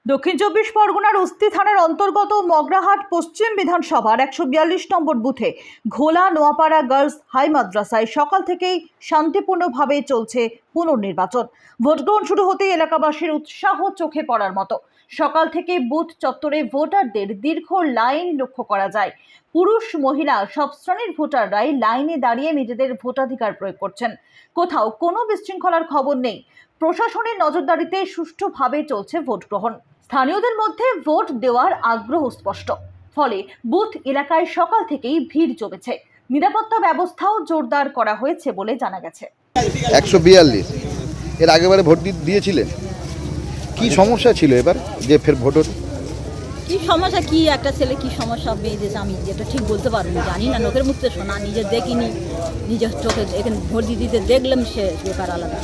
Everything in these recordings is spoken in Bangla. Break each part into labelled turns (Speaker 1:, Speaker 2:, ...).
Speaker 1: দক্ষিণ চব্বিশ পরগনার উস্তি থানার অন্তর্গত মগরাহাট পশ্চিম বিধানসভার 142 নম্বর বুথে ঘোলা নোয়াপাড়া গার্লস হাই মাদ্রাসায় সকাল থেকেই শান্তিপূর্ণভাবে চলছে পুনর্নির্বাচন। ভোটগ্রহণ শুরু হতেই এলাকাবাসীর উৎসাহ চোখে পড়ার মতো। সকাল থেকে বুথ চত্বরে ভোটারদের দীর্ঘ লাইন লক্ষ্য করা যায়। পুরুষ মহিলা সব শ্রেণীর ভোটাররাই লাইনে দাঁড়িয়ে নিজেদের ভোটাধিকার প্রয়োগ করছেন। কোথাও কোনো বিশৃঙ্খলার খবর নেই। প্রশাসনের নজরদারিতে সুষ্ঠুভাবে চলছে ভোট গ্রহণ। স্থানীয়দের মধ্যে ভোট দেওয়ার আগ্রহ স্পষ্ট, ফলে বুথ এলাকায় সকাল থেকেই ভিড় জমেছে। নিরাপত্তা ব্যবস্থাও জোরদার করা হয়েছে বলে জানা গেছে।
Speaker 2: 142 এর আগেবারে ভোট দিয়েছিলেন, কি সমস্যা ছিল এবার যে ফের ভোট হতো?
Speaker 3: কি সমস্যা, কি একটা ছেলে কি সমস্যা মেয়েদের, আমি যেটা ঠিক বলতে পারবো না, জানি না, লোকের মুখে শোনা, নিজে দেখিনি, নিজের চোখে এখানে ভোট দিতে দেখলাম, সে ব্যাপার আলাদা।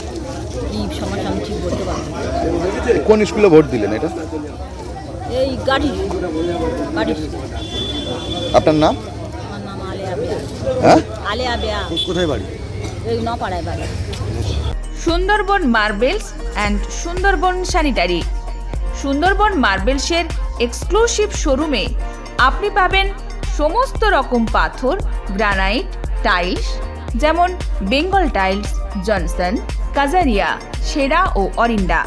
Speaker 3: কি সমস্যা আমি ঠিক বলতে পারবো না।
Speaker 2: কোন স্কুলে ভোট দিলেন এটা?
Speaker 3: এই গাড়ি।
Speaker 2: আপনার নাম?
Speaker 3: আমার নাম আলেয়া বেয়া।
Speaker 2: হ্যাঁ,
Speaker 3: আলেয়া বেয়া।
Speaker 2: কোথায় বাড়ি?
Speaker 3: এই নপাড়ায় বাড়ি।
Speaker 4: Sundarban marbles and Sundarban sanitary. Sundarban মার্বেলসের এক্সক্লুসিভ শোরুমে আপনি পাবেন সমস্ত রকম পাথর, গ্রানাইট, টাইলস, যেমন বেঙ্গল টাইলস, জনসন, কাজারিয়া, সেরা ও অরিন্ডা।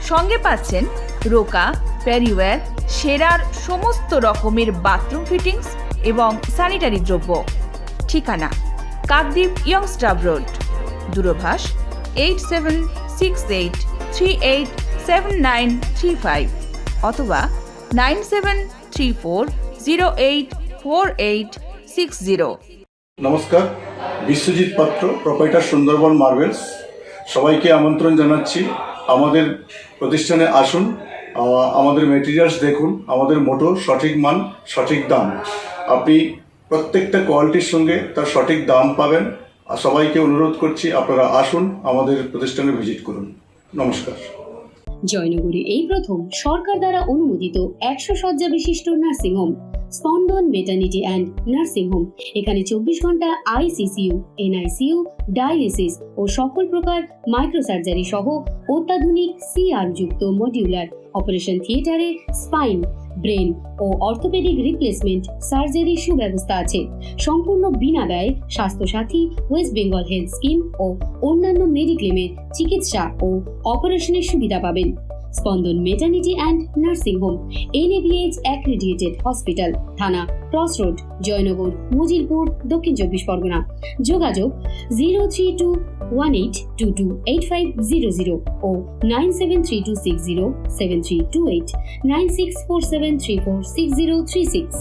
Speaker 4: সঙ্গে পাচ্ছেন রোকা, প্যারিওয়্যার, সেরার সমস্ত রকমের বাথরুম ফিটিংস এবং স্যানিটারি দ্রব্য। ঠিকানা: কাকদ্বীপ ইয়ংস্টার রোড, দূরভাষ 8768387935 অথবা 9734084860।
Speaker 5: নমস্কার, বিশ্বজিৎ পাত্র, প্রোপাইটার সুন্দরবন মার্বেলস। সবাইকে আমন্ত্রণ জানাচ্ছি, আমাদের প্রতিষ্ঠানে আসুন, আমাদের মেটেরিয়ালস দেখুন, আমাদের মোটো সঠিক মান, সঠিক দাম। আপনি প্রত্যেকটা কোয়ালিটির সঙ্গে তার সঠিক দাম পাবেন। আর সবাইকে অনুরোধ করছি, আপনারা আসুন, আমাদের প্রতিষ্ঠানে ভিজিট করুন। নমস্কার।
Speaker 6: জয়নগরে এই প্রথম সরকার দ্বারা অনুমোদিত 100 শয্যা বিশিষ্ট নার্সিংহোম স্পন্দন মেটার্নিটি অ্যান্ড নার্সিং হোম। এখানে 24 ঘন্টা ICCU, NICU, ডায়ালিসিস ও সকল প্রকার মাইক্রোসার্জারি সহ অত্যাধুনিক CR যুক্ত মডিউলার অপারেশন থিয়েটারে স্পাইন, ব্রেন ও অর্থোপেডিক রিপ্লেসমেন্ট সার্জারির সুব্যবস্থা আছে। সম্পূর্ণ বিনা ব্যয় Swasthya Sathi, west Bengal health scheme ও অন্যান্য মেডিক্লেমের চিকিৎসা ও অপারেশনের সুবিধা পাবেন। Spandan maternity and nursing home, NABH accredited hospital, Thana cross road, Jaynagar, Majilpur, Dakshin 24 Pargana. যোগাযোগ 03218228500 ও 9732607328, 9647346036।